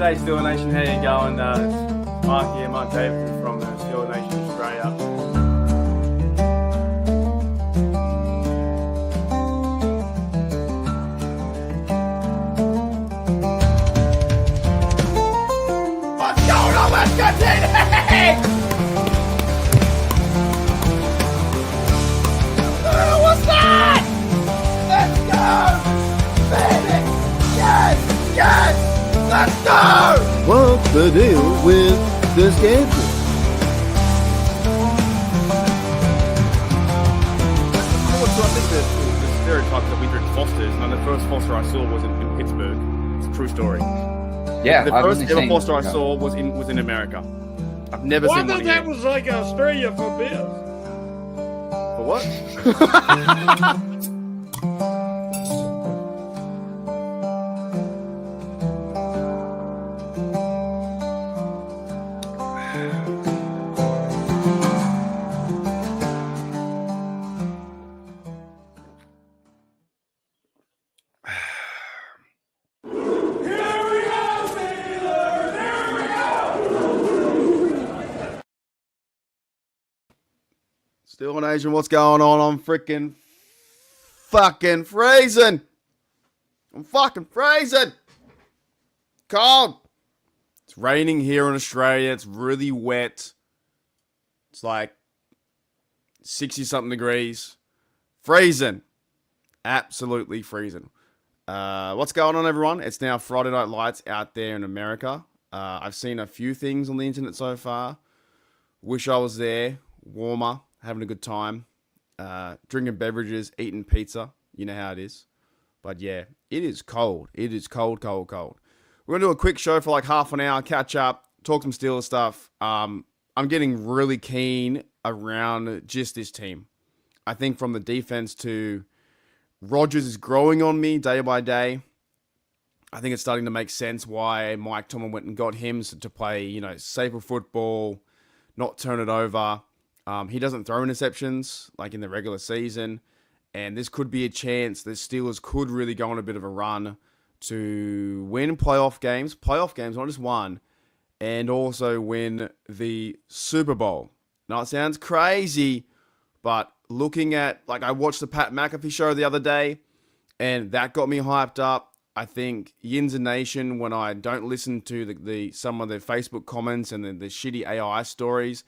Hey, Steel Nation, how you going? It's Mark here, Mark Davidson from Steel Nation Australia. What's going on, West Country? What's that? Let's go! Baby! Yes! Yes! Let's go! What's the deal with this gadget? I think the stereotype that we drink Fosters, and the first Foster I saw was in Pittsburgh. It's a true story. Yeah, The first ever Foster I saw was in America. I've never seen one. I thought that was like Australia for beers. For what? Still Nation, what's going on? I'm fucking freezing. I'm fucking freezing. Cold. It's raining here in Australia. It's really wet. It's like 60-something degrees. Freezing. Absolutely freezing. What's going on, everyone? It's now Friday Night Lights out there in America. I've seen a few things on the internet so far. Wish I was there. Warmer. Having a good time, drinking beverages, eating pizza. You know how it is. But yeah, it is cold. It is cold, cold, cold. We're going to do a quick show for like half an hour, catch up, talk some Steelers stuff. I'm getting really keen around just this team. I think from the defense to Rodgers is growing on me day by day. I think it's starting to make sense why Mike Tomlin went and got him to play, safer football, not turn it over. He doesn't throw interceptions like in the regular season, and this could be a chance the Steelers could really go on a bit of a run to win playoff games, not just one, and also win the Super Bowl. Now, it sounds crazy, but looking at, I watched the Pat McAfee show the other day, and that got me hyped up. I think Yins and Nation, when I don't listen to some of the Facebook comments and the shitty AI stories,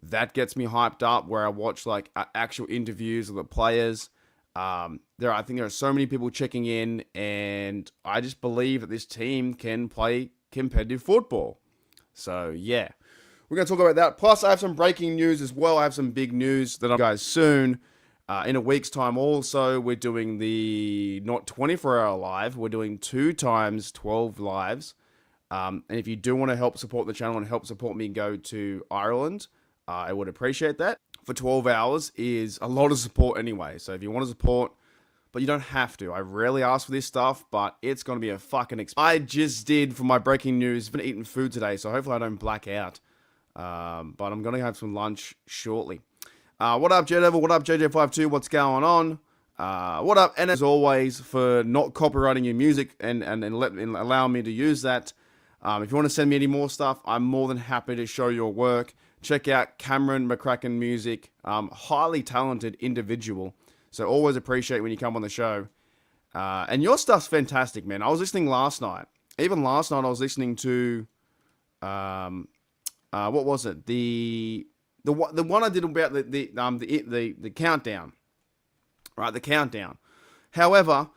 that gets me hyped up, where I watch actual interviews of the players. I think there are so many people checking in, and I just believe that this team can play competitive football. So yeah, we're going to talk about that. Plus, I have some breaking news as well. I have some big news that I'll guys soon. In a week's time also, we're doing the not 24-hour live. We're doing 2 times 12 lives. And if you do want to help support the channel and help support me go to Ireland, I would appreciate that. For 12 hours is a lot of support anyway. So if you want to support, but you don't have to. I rarely ask for this stuff, but it's going to be a fucking experience. I just did, for my breaking news, been eating food today, so hopefully I don't black out. But I'm going to have some lunch shortly. What up, J-Devil? What up, JJ52? What's going on? What up? And as always, for not copywriting your music and allowing me to use that. If you want to send me any more stuff, I'm more than happy to show your work. Check out Cameron McCracken Music. Highly talented individual. So always appreciate when you come on the show. And your stuff's fantastic, man. I was listening last night. Even last night I was listening to, what was it? The one I did about the countdown. Right, the countdown. However,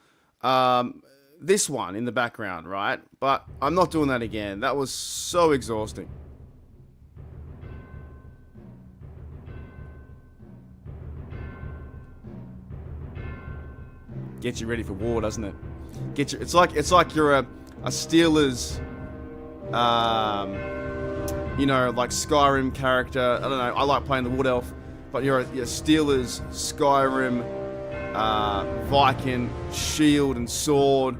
this one in the background, right? But I'm not doing that again. That was so exhausting. Gets you ready for war, doesn't it? It's like you're a Steelers, like Skyrim character. I don't know. I like playing the Wood Elf, but you're a Steelers Skyrim Viking shield and sword,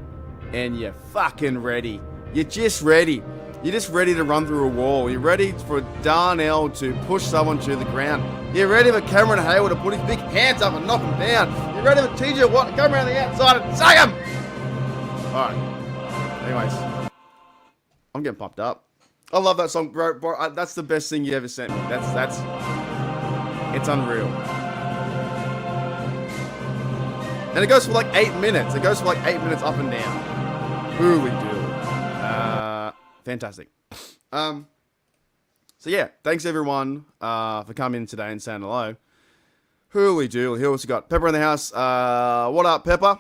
and you're fucking ready. You're just ready. You're just ready to run through a wall. You're ready for Darnell to push someone to the ground. You're ready for Cameron Hayward to put his big hands up and knock him down. You're ready for TJ Watt to come around the outside and sack him. All right. Anyways. I'm getting pumped up. I love that song, bro. That's the best thing you ever sent me. It's unreal. And it goes for like 8 minutes. It goes for like 8 minutes up and down. Holy do. Fantastic. So yeah, thanks everyone for coming in today and saying hello. Holy do. Who else we got? Pepper in the house. What up, Pepper?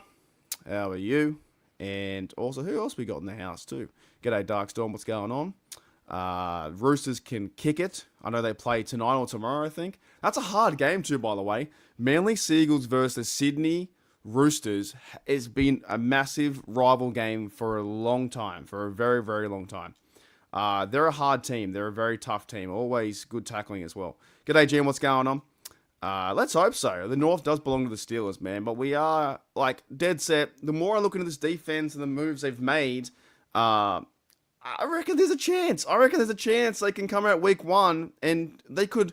How are you? And also, who else we got in the house too? G'day, Darkstorm. What's going on? Roosters can kick it. I know they play tonight or tomorrow, I think. That's a hard game too, by the way. Manly Seagulls versus Sydney Roosters has been a massive rival game for a long time, for a very, very long time. They're a hard team. They're a very tough team. Always good tackling as well. G'day, Jim. What's going on? Let's hope so. The North does belong to the Steelers, man. But we are, like, dead set. The more I look into this defense and the moves they've made, I reckon there's a chance. I reckon there's a chance they can come out week 1 and they could...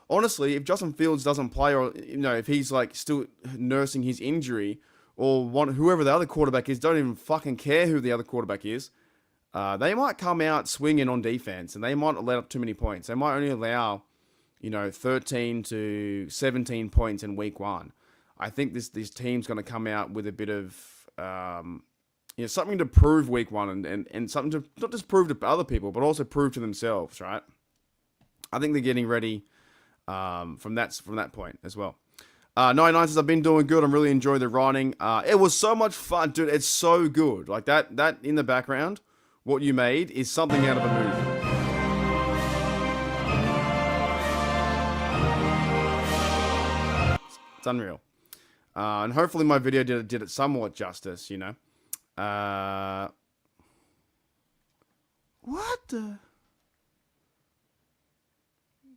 Honestly, if Justin Fields doesn't play, or if he's like still nursing his injury, or whoever the other quarterback is, don't even fucking care who the other quarterback is, they might come out swinging on defense, and they might not let up too many points. They might only allow, 13 to 17 points in week 1. I think this team's going to come out with a bit of, something to prove week 1, and something to not just prove to other people, but also prove to themselves, right? I think they're getting ready. From that point as well. 99 says, I've been doing good. I'm really enjoying the writing. It was so much fun, dude. It's so good. Like that in the background, what you made is something out of a movie. It's unreal. And hopefully my video did it somewhat justice, What the...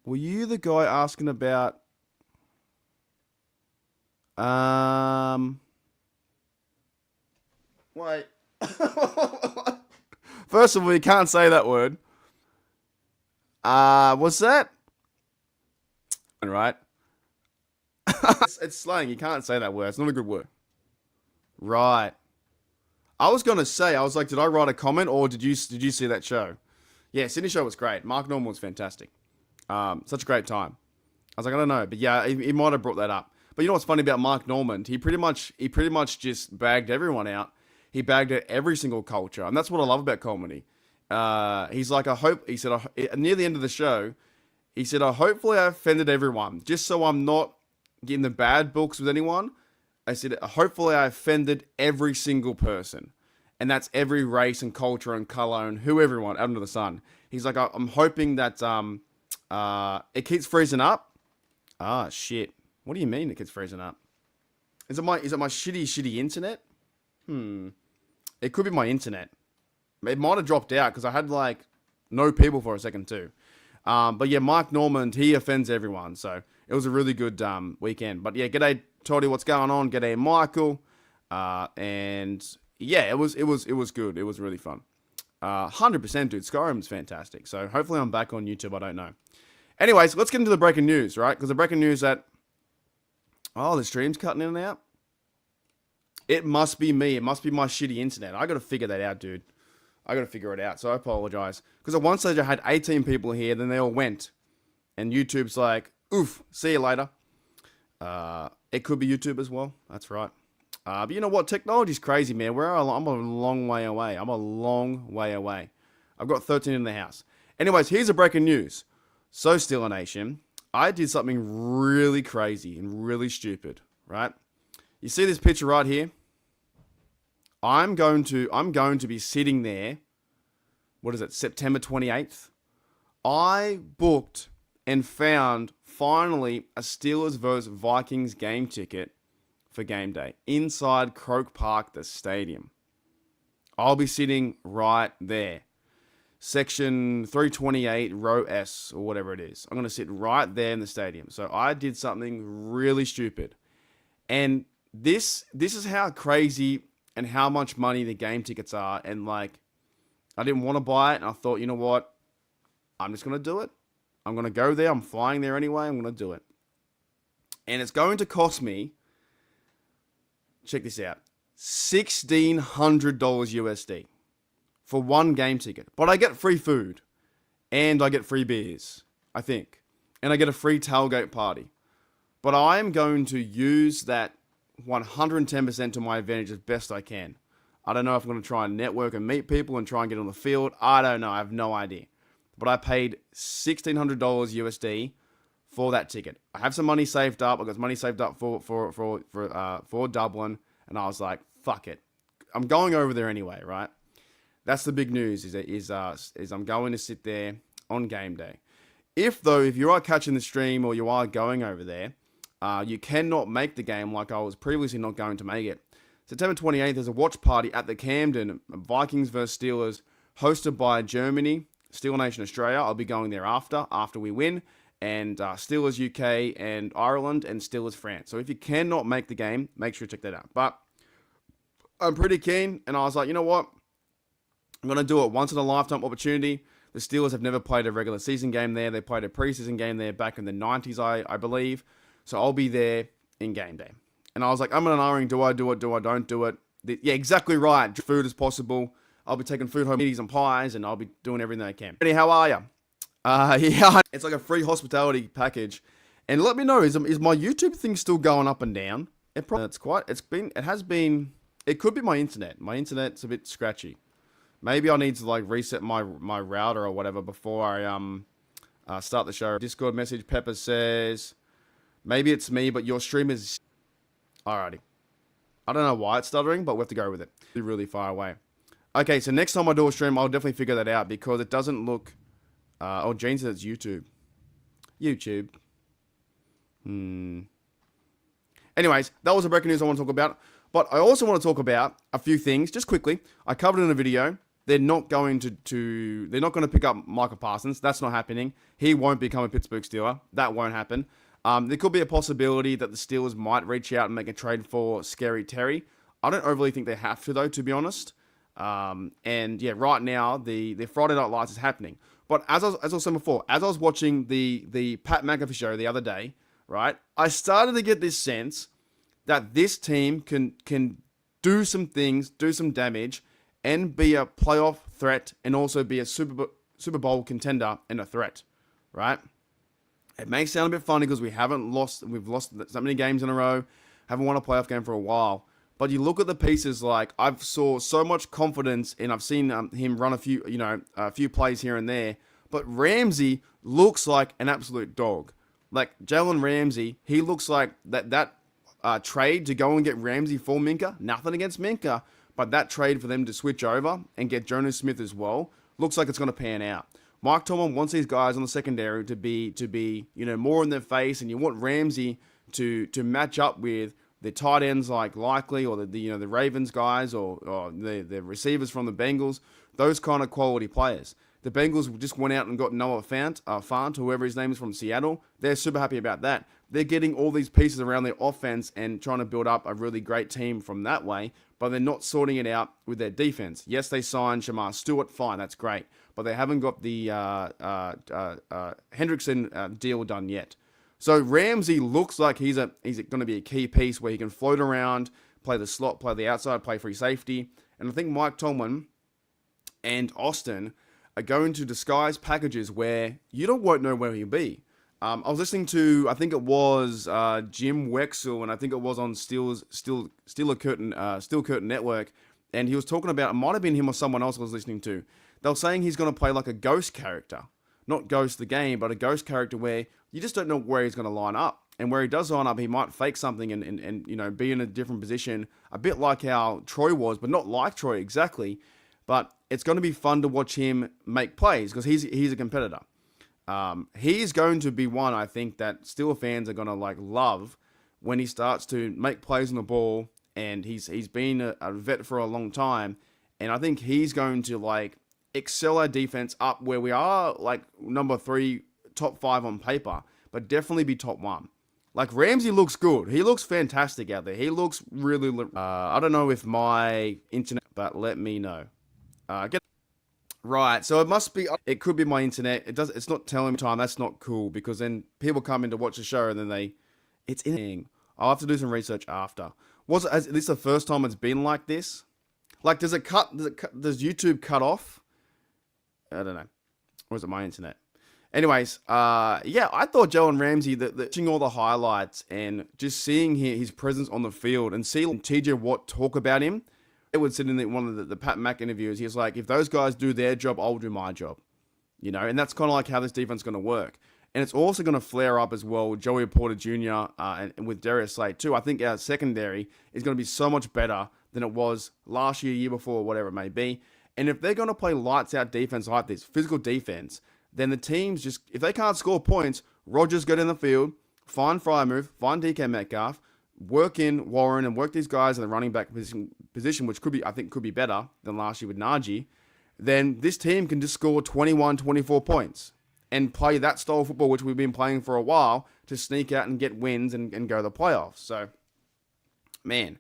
Were you the guy asking about... Wait. First of all, you can't say that word. What's that? Right. It's slang. You can't say that word. It's not a good word. Right. I was going to say, I was like, did I write a comment or did you see that show? Yeah, Sydney show was great. Mark Norman was fantastic. Such a great time. I was like, I don't know, but yeah, he might have brought that up. But you know what's funny about Mark Norman? He pretty much just bagged everyone out. He bagged at every single culture, and that's what I love about comedy. He's like, he said, near the end of the show, he said, hopefully I offended everyone, just so I'm not getting the bad books with anyone. I said, hopefully I offended every single person, and that's every race and culture and color and everyone out under the sun. He's like, I'm hoping that it keeps freezing up. Ah, shit. What do you mean it keeps freezing up? Is it my shitty internet? It could be my internet. It might have dropped out because I had like no people for a second too. But yeah, Mark Norman, he offends everyone. So it was a really good weekend. But yeah, g'day Toddy, what's going on? G'day Michael. And yeah, it was good. It was really fun. 100%, dude. Skyrim's fantastic. So hopefully I'm back on YouTube. I don't know. Anyways, let's get into the breaking news, right? Because the breaking news that... Oh, the stream's cutting in and out? It must be me. It must be my shitty internet. I got to figure that out, dude. I got to figure it out. So I apologize. Because at one stage I had 18 people here. Then they all went. And YouTube's like, oof, see you later. It could be YouTube as well. That's right. But you know what? Technology's crazy, man. I'm a long way away. I've got 13 in the house. Anyways, here's a breaking news. So, Steeler Nation, I did something really crazy and really stupid, right? You see this picture right here? I'm going to be sitting there. What is it? September 28th. I booked and found finally a Steelers vs Vikings game ticket for game day inside Croke Park, the stadium. I'll be sitting right there. Section 328, row S, or whatever it is. I'm going to sit right there in the stadium. So I did something really stupid. And this is how crazy and how much money the game tickets are. And like, I didn't want to buy it. And I thought, you know what? I'm just going to do it. I'm going to go there. I'm flying there anyway. I'm going to do it. And it's going to cost me, check this out, $1,600 USD for one game ticket. But I get free food. And I get free beers, I think. And I get a free tailgate party. But I am going to use that 110% to my advantage as best I can. I don't know if I'm going to try and network and meet people and try and get on the field. I don't know. I have no idea. But I paid $1,600 USD for that ticket. I have some money saved up. I got money saved up for Dublin. And I was like, fuck it. I'm going over there anyway, right? That's the big news is I'm going to sit there on game day. If you are catching the stream or you are going over there, you cannot make the game like I was previously not going to make it. September 28th, there's a watch party at the Camden, Vikings versus Steelers, hosted by Germany, Steel Nation Australia. I'll be going there after we win, and Steelers UK and Ireland and Steelers France. So if you cannot make the game, make sure you check that out. But I'm pretty keen, and I was like, you know what? I'm going to do it once in a lifetime opportunity. The Steelers have never played a regular season game there. They played a preseason game there back in the 90s, I believe. So I'll be there in game day. And I was like, I'm in an R-ing. Do I do it? Do I don't do it? Yeah, exactly right. Food as possible. I'll be taking food home, meaties and pies, and I'll be doing everything I can. Hey, how are you? Yeah, it's like a free hospitality package. And let me know, is my YouTube thing still going up and down? It could be my internet. My internet's a bit scratchy. Maybe I need to like reset my router or whatever before I start the show. Discord message, Pepper says, maybe it's me, but your stream is... Alrighty. I don't know why it's stuttering, but we have to go with it. It's really far away. Okay, so next time I do a stream, I'll definitely figure that out because it doesn't look... oh, Jane says it's YouTube. YouTube. Anyways, that was the breaking news I want to talk about. But I also want to talk about a few things, just quickly. I covered in a video. They're not going they're not going to pick up Micah Parsons. That's not happening. He won't become a Pittsburgh Steeler. That won't happen. There could be a possibility that the Steelers might reach out and make a trade for Scary Terry. I don't overly think they have to, though, to be honest. And yeah, right now, the Friday Night Lights is happening. But as I was saying before, as I was watching the Pat McAfee show the other day, right, I started to get this sense that this team can do some things, do some damage, and be a playoff threat, and also be a Super Bowl contender and a threat, right? It may sound a bit funny because we've lost so many games in a row, haven't won a playoff game for a while. But you look at the pieces, like I've saw so much confidence, and I've seen him run a few plays here and there. But Ramsey looks like an absolute dog. Like Jalen Ramsey, he looks like that trade to go and get Ramsey for Minka. Nothing against Minka, but that trade for them to switch over and get Jonas Smith as well looks like it's going to pan out. Mike Tomlin wants these guys on the secondary to be more in their face, and you want Ramsey to match up with the tight ends like Likely or the Ravens guys or the receivers from the Bengals, those kind of quality players. The Bengals just went out and got Noah Fant, whoever his name is, from Seattle. They're super happy about that. They're getting all these pieces around their offense and trying to build up a really great team from that way, but they're not sorting it out with their defense. Yes, they signed Shamar Stewart, fine, that's great, but they haven't got the Hendrickson deal done yet. So Ramsey looks like he's going to be a key piece where he can float around, play the slot, play the outside, play free safety. And I think Mike Tomlin and Austin are going to disguise packages where you won't know where he'll be. I was listening to, I think it was Jim Wexell, and I think it was on Steel Curtain Network, and he was talking about, it might have been him or someone else I was listening to. They were saying he's going to play like a ghost character. Not Ghost the game, but a ghost character where you just don't know where he's going to line up. And where he does line up, he might fake something and be in a different position, a bit like how Troy was, but not like Troy exactly. But it's going to be fun to watch him make plays because he's a competitor. He's going to be one, I think, that Steelers fans are going to love when he starts to make plays on the ball, and he's been a vet for a long time, and I think he's going to excel our defense up where we are number 3, top 5 on paper, but definitely be top 1. Ramsey looks good. He looks fantastic out there. He looks really. I don't know if my internet, but let me know. Right, so it could be my internet. It's not telling me time. That's not cool because then people come in to watch the show and then I'll have to do some research after. Is this the first time it's been like this? Like, does does YouTube cut off? I don't know. Or is it my internet? Anyways, yeah, I thought Jalen Ramsey, watching all the highlights and just seeing his presence on the field and seeing TJ Watt talk about him, it would sit in one of the Pat Mack interviews. He was like, if those guys do their job, I'll do my job. You know, and that's kind of like how this defense is going to work. And it's also going to flare up as well with Joey Porter Jr. And with Darius Slade too. I think our secondary is going to be so much better than it was last year before, whatever it may be. And if they're going to play lights out defense like this, physical defense, then the teams just, if they can't score points, Rodgers go down the field, find Freiermuth, find DK Metcalf, work in Warren and work these guys in the running back position, which I think could be better than last year with Najee, then this team can just score 21, 24 points and play that style of football, which we've been playing for a while, to sneak out and get wins and go to the playoffs. So, man,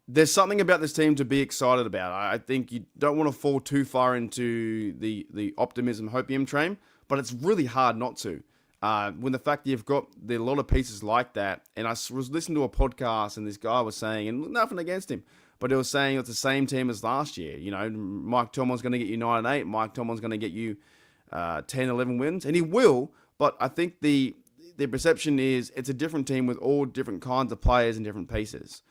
there's something about this team to be excited about. I think you don't want to fall too far into the optimism, hopium train, but it's really hard not to. When the fact that you've got a lot of pieces like that, and I was listening to a podcast, and this guy was saying, and nothing against him, but it was saying it's the same team as last year. You know, Mike Tomlin's going to get you 9-8. Mike Tomlin's going to get you 10, 11 wins, and he will. But I think the perception is it's a different team with all different kinds of players and different pieces.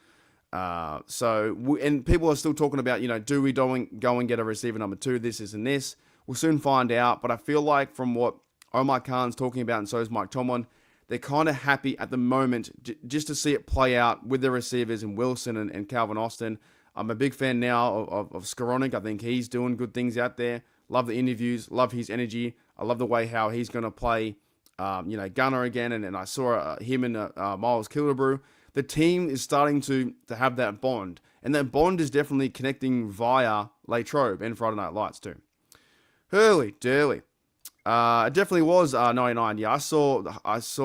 And people are still talking about, you know, do we go and get a receiver number 2? This, and this. We'll soon find out. But I feel like from what Omar Khan's talking about, and so is Mike Tomlin, they're kind of happy at the moment just to see it play out with the receivers and Wilson and Calvin Austin. I'm a big fan now of Skowronek. I think he's doing good things out there. Love the interviews. Love his energy. I love the way how he's going to play, Gunner again. And I saw him and Miles Killebrew. The team is starting to have that bond. And that bond is definitely connecting via Latrobe and Friday Night Lights too. Hurley, Durley. It definitely was 99. Yeah, I saw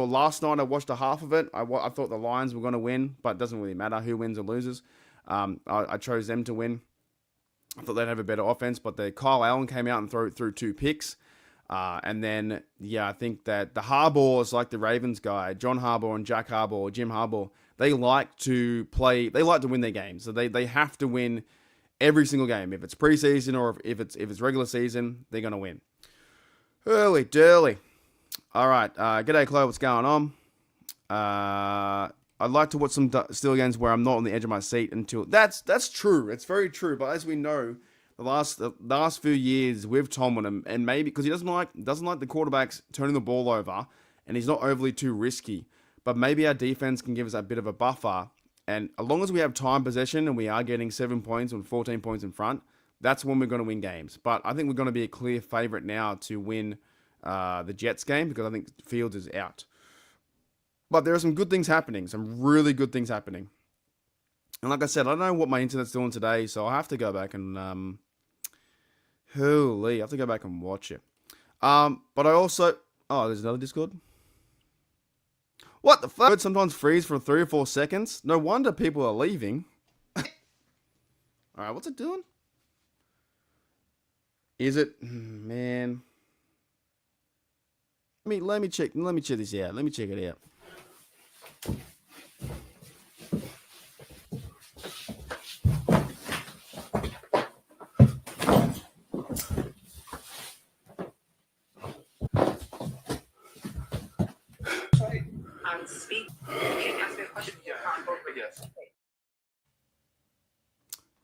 last night. I watched a half of it. I thought the Lions were going to win, but it doesn't really matter who wins or loses. I chose them to win. I thought they'd have a better offense, but Kyle Allen came out and threw 2 picks. And then, yeah, I think that the Harbaugh, like the Ravens guy, John Harbaugh and Jack Harbaugh or Jim Harbaugh, they like to win their games. So they have to win every single game. If it's preseason or if it's regular season, they're going to win. Hurley, Durley. All right. G'day, Chloe. What's going on? I'd like to watch some Steelers games where I'm not on the edge of my seat until... That's true. It's very true. But as we know, the last few years with Tomlin, and maybe because he doesn't like the quarterbacks turning the ball over, and he's not overly too risky. But maybe our defense can give us a bit of a buffer. And as long as we have time possession and we are getting 7 points and 14 points in front, that's when we're going to win games. But I think we're going to be a clear favorite now to win the Jets game because I think Fields is out. But there are some good things happening, some really good thing happening. And like I said, I don't know what my internet's doing today, so I have to go back and I have to go back and watch it. But I also... Oh, there's another Discord? What the fuck? It sometimes freeze for 3 or 4 seconds. No wonder people are leaving. Alright, what's it doing? Is it... Man... Let me check this out. Let me check it out.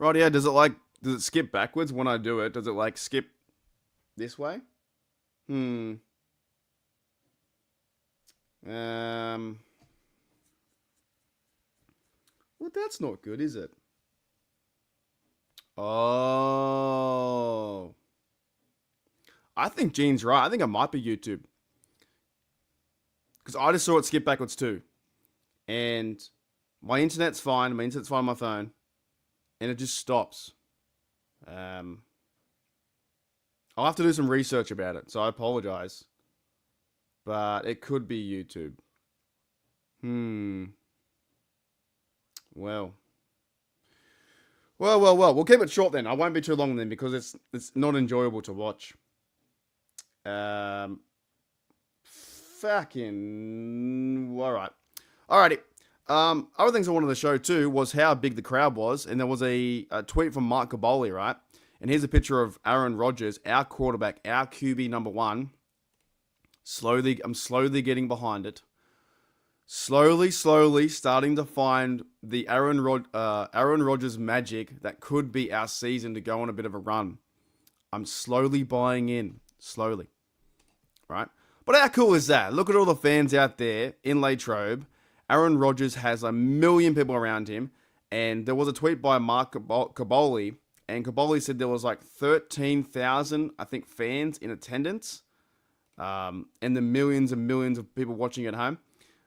Right, yeah, does it skip backwards when I do it? Does it skip this way? Well, that's not good, is it? Oh. I think Gene's right. I think it might be YouTube. Because I just saw it skip backwards too. And my internet's fine. My internet's fine on my phone. And it just stops. I'll have to do some research about it. So I apologize. But it could be YouTube. Well. We'll keep it short then. I won't be too long then because it's not enjoyable to watch. Fucking... Alright. Alrighty. Other things I wanted to show too was how big the crowd was, and there was a tweet from Mark Caboli, right? And here's a picture of Aaron Rodgers, our quarterback, our QB number one. I'm slowly getting behind it. Slowly starting to find the Aaron Rodgers magic that could be our season to go on a bit of a run. I'm slowly buying in, slowly, right? But how cool is that? Look at all the fans out there in Latrobe. Aaron Rodgers has 1 million people around him, and there was a tweet by Mark Caboli, and Caboli said there was like 13,000, I think, fans in attendance, and the millions and millions of people watching at home.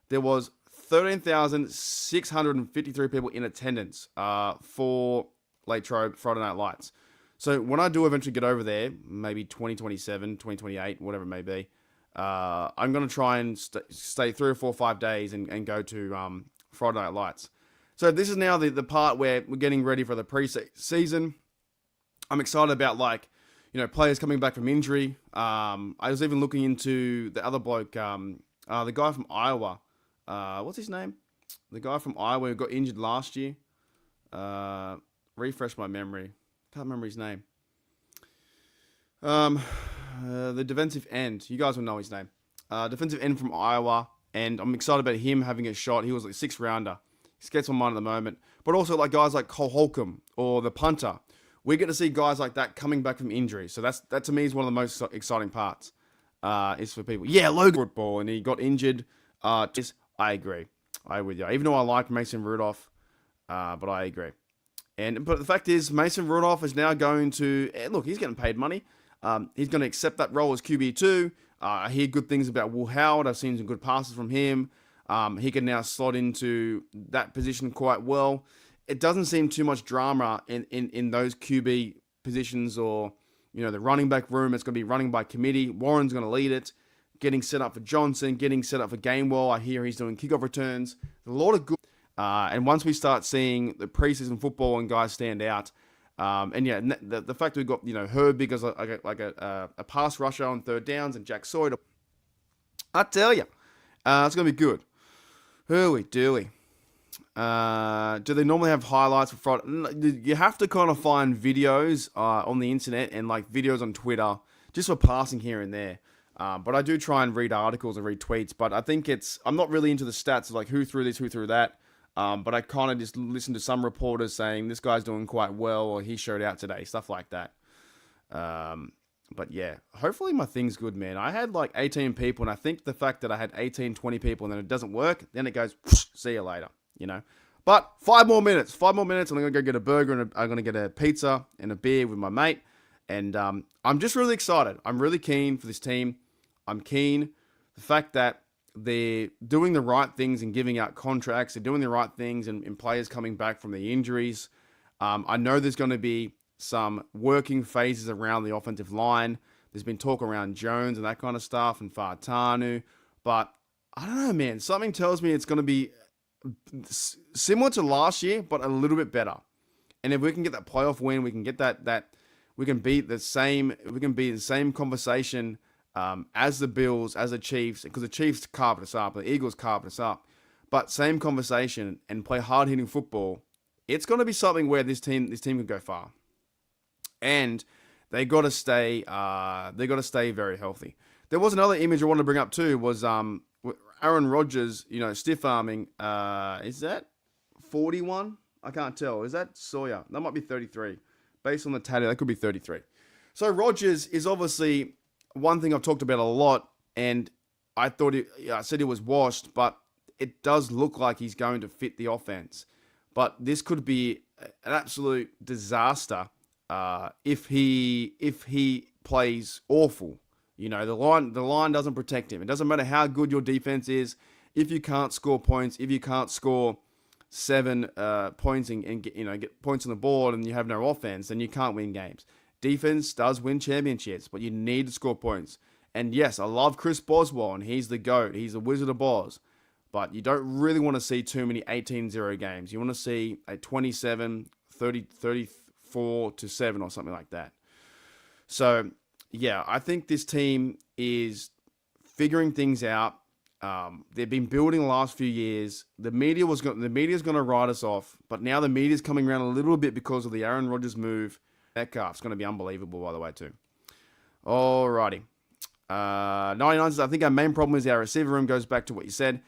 There was 13,653 people in attendance for Latrobe Friday Night Lights. So when I do eventually get over there, maybe 2027, 2028, whatever it may be, I'm going to try and stay 3 or 4 or 5 days and go to Friday Night Lights. So this is now the part where we're getting ready for the preseason. I'm excited about, like, players coming back from injury. I was even looking into the other bloke, the guy from Iowa. What's his name? The guy from Iowa who got injured last year. Refresh my memory. Can't remember his name. The defensive end. You guys will know his name. Defensive end from Iowa. And I'm excited about him having a shot. He was like a 6th rounder. He gets on mine at the moment. But also like guys like Cole Holcomb or the punter. We get to see guys like that coming back from injury. So that to me is one of the most exciting parts. Is for people. Yeah, Logan football, and he got injured. I agree. I'm with you. Even though I like Mason Rudolph, but I agree. But the fact is, Mason Rudolph is now going to look. He's getting paid money. He's going to accept that role as QB2. I hear good things about Will Howard. I've seen some good passes from him. He can now slot into that position quite well. It doesn't seem too much drama in those QB positions, or the running back room. It's going to be running by committee. Warren's going to lead it. Getting set up for Johnson, getting set up for Gainwell. I hear he's doing kickoff returns. A lot of good. And once we start seeing the preseason football and guys stand out, the fact we've got Herbig as a pass rusher on 3rd downs, and Jack Sawyer, I tell you, it's gonna be good. Hooey dooey. Do they normally have highlights for Friday? You have to kind of find videos on the internet and like videos on Twitter just for passing here and there. But I do try and read articles and read tweets. But I think I'm not really into the stats of like who threw this, who threw that. But I kind of just listen to some reporters saying this guy's doing quite well, or he showed out today, stuff like that. But yeah, hopefully my thing's good, man. I had like 18 people, and I think the fact that I had 18, 20 people and then it doesn't work, then it goes, see you later, But 5 more minutes, and I'm going to go get a burger, and I'm going to get a pizza and a beer with my mate. And I'm just really excited. I'm really keen for this team. I'm keen. The fact that they're doing the right things and giving out contracts. They're doing the right things and players coming back from the injuries. I know there's going to be some working phases around the offensive line. There's been talk around Jones and that kind of stuff, and Faatanu. But I don't know, man. Something tells me it's going to be similar to last year, but a little bit better. And if we can get that playoff win, we can get that we can be in the same conversation as the Bills, as the Chiefs, because the Chiefs carved us up, the Eagles carved us up. But same conversation and play hard-hitting football. It's going to be something where this team can go far. And they got to stay very healthy. There was another image I wanted to bring up too, was Aaron Rodgers, stiff arming. Is that 41? I can't tell. Is that Sawyer? That might be 33. Based on the tattoo, that could be 33. So Rodgers is obviously one thing I've talked about a lot, and I said he was washed, but it does look like he's going to fit the offense. But this could be an absolute disaster if he plays awful. The line doesn't protect him. It doesn't matter how good your defense is. If you can't score points, if you can't score 7 points and get points on the board, and you have no offense, then you can't win games. Defense does win championships, but you need to score points. And yes, I love Chris Boswell, and he's the GOAT. He's the Wizard of Boz. But you don't really want to see too many 18-0 games. You want to see a 27, 30, 34-7 or something like that. So, yeah, I think this team is figuring things out. They've been building the last few years. The media's going to write us off, but now the media's coming around a little bit because of the Aaron Rodgers move. Metcalf's going to be unbelievable, by the way, too. Alrighty. 99s, I think our main problem is our receiver room goes back to what you said.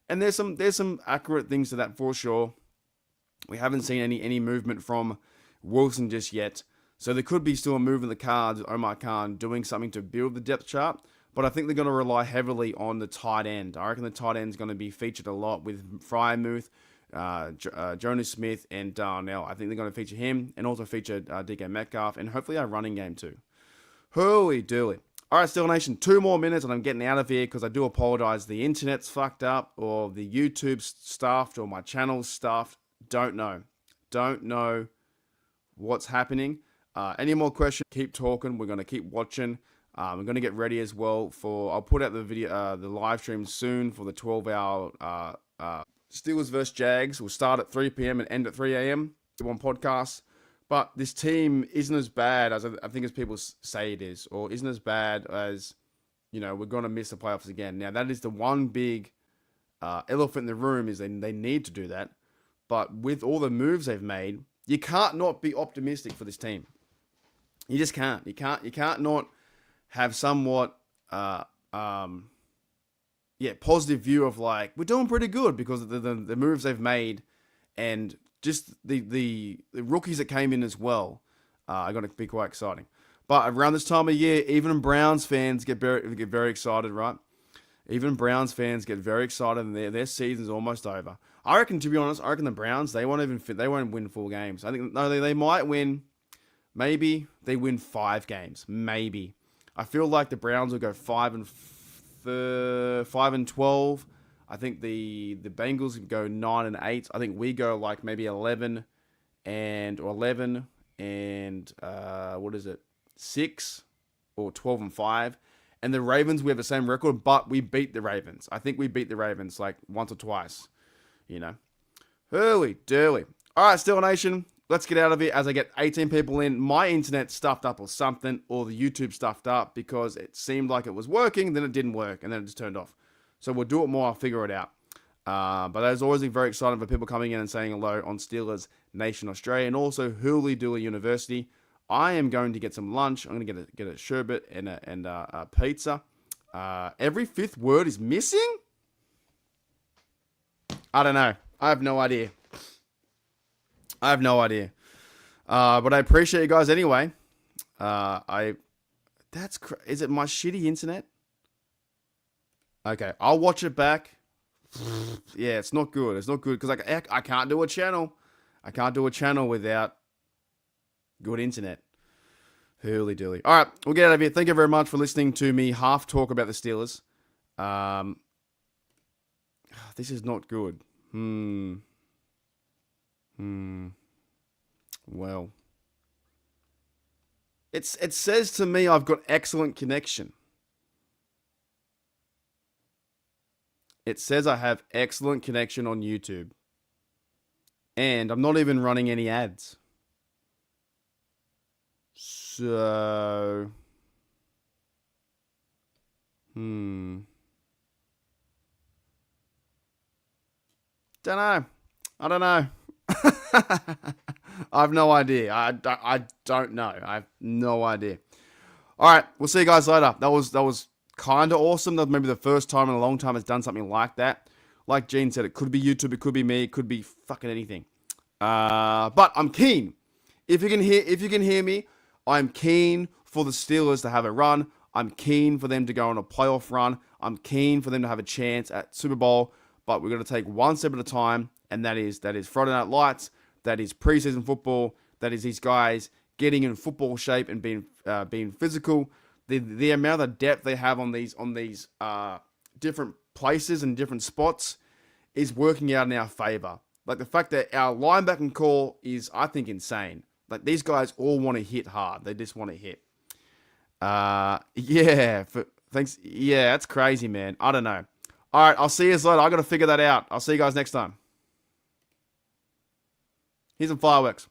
And there's some accurate things to that for sure. We haven't seen any movement from Wilson just yet. So there could be still a move in the cards with Omar Khan doing something to build the depth chart. But I think they're going to rely heavily on the tight end. I reckon the tight end is going to be featured a lot with Fryermuth, Jonas Smith, and Darnell. I think they're going to feature him and also feature DK Metcalf and hopefully our running game too. Holy dooly. All right, Steel Nation, 2 more minutes and I'm getting out of here because I do apologize. The internet's fucked up or the YouTube's stuffed or my channel's stuffed. Don't know. Don't know what's happening. Any more questions? Keep talking. We're going to keep watching. I'm going to get ready as well for... I'll put out the video, the live stream soon for the 12-hour Steelers vs. Jags. We'll start at 3 p.m. and end at 3 a.m. on podcast. But this team isn't as bad as I think as people say it is, or isn't as bad as, we're going to miss the playoffs again. Now, that is the one big elephant in the room is they need to do that. But with all the moves they've made, you can't not be optimistic for this team. You just can't. You can't not have somewhat, positive view of like, we're doing pretty good because of the moves they've made and just the rookies that came in as well are going to be quite exciting. But around this time of year, even Browns fans get very excited, right? Even Browns fans get very excited and their season's almost over. I reckon, to be honest, the Browns, they won't win 4 games. I think, no, they might win, maybe they win 5 games, maybe. I feel like the Browns will go 5-12. I think the Bengals go 9-8. I think we go like maybe 11 and 6 or 12-5. And the Ravens, we have the same record, but we beat the Ravens. I think we beat the Ravens like once or twice. Hurly durly. All right, Steel Nation, let's get out of here as I get 18 people in. My internet stuffed up or something, or the YouTube stuffed up because it seemed like it was working, then it didn't work, and then it just turned off. So we'll do it more. I'll figure it out. But as always, very excited for people coming in and saying hello on Steelers Nation Australia and also Hooly Dooly University. I am going to get some lunch. I'm going to get a sherbet and a pizza. Every 5th word is missing? I don't know. I have no idea. But I appreciate you guys anyway. Is it my shitty internet? Okay, I'll watch it back. Yeah, it's not good. It's not good because I can't do a channel. I can't do a channel without good internet. Hurly dooly. All right, we'll get out of here. Thank you very much for listening to me half talk about the Steelers. This is not good. Well, it says to me I've got excellent connection. It says I have excellent connection on YouTube. And I'm not even running any ads. So... Don't know. I don't know. I have no idea. I don't know. I have no idea. All right. We'll see you guys later. That was kind of awesome. That was maybe the first time in a long time it's done something like that. Like Gene said, it could be YouTube, it could be me, it could be fucking anything. But I'm keen. If you can hear me, I'm keen for the Steelers to have a run. I'm keen for them to go on a playoff run. I'm keen for them to have a chance at Super Bowl. But we're going to take one step at a time, and that is Friday Night Lights. That is preseason football. That is these guys getting in football shape and being physical. The amount of depth they have on these different places and different spots is working out in our favor. Like the fact that our linebacking core is, I think, insane. Like these guys all want to hit hard. They just want to hit. Thanks. Yeah, that's crazy, man. I don't know. All right, I'll see you later. I got to figure that out. I'll see you guys next time. Here's some fireworks.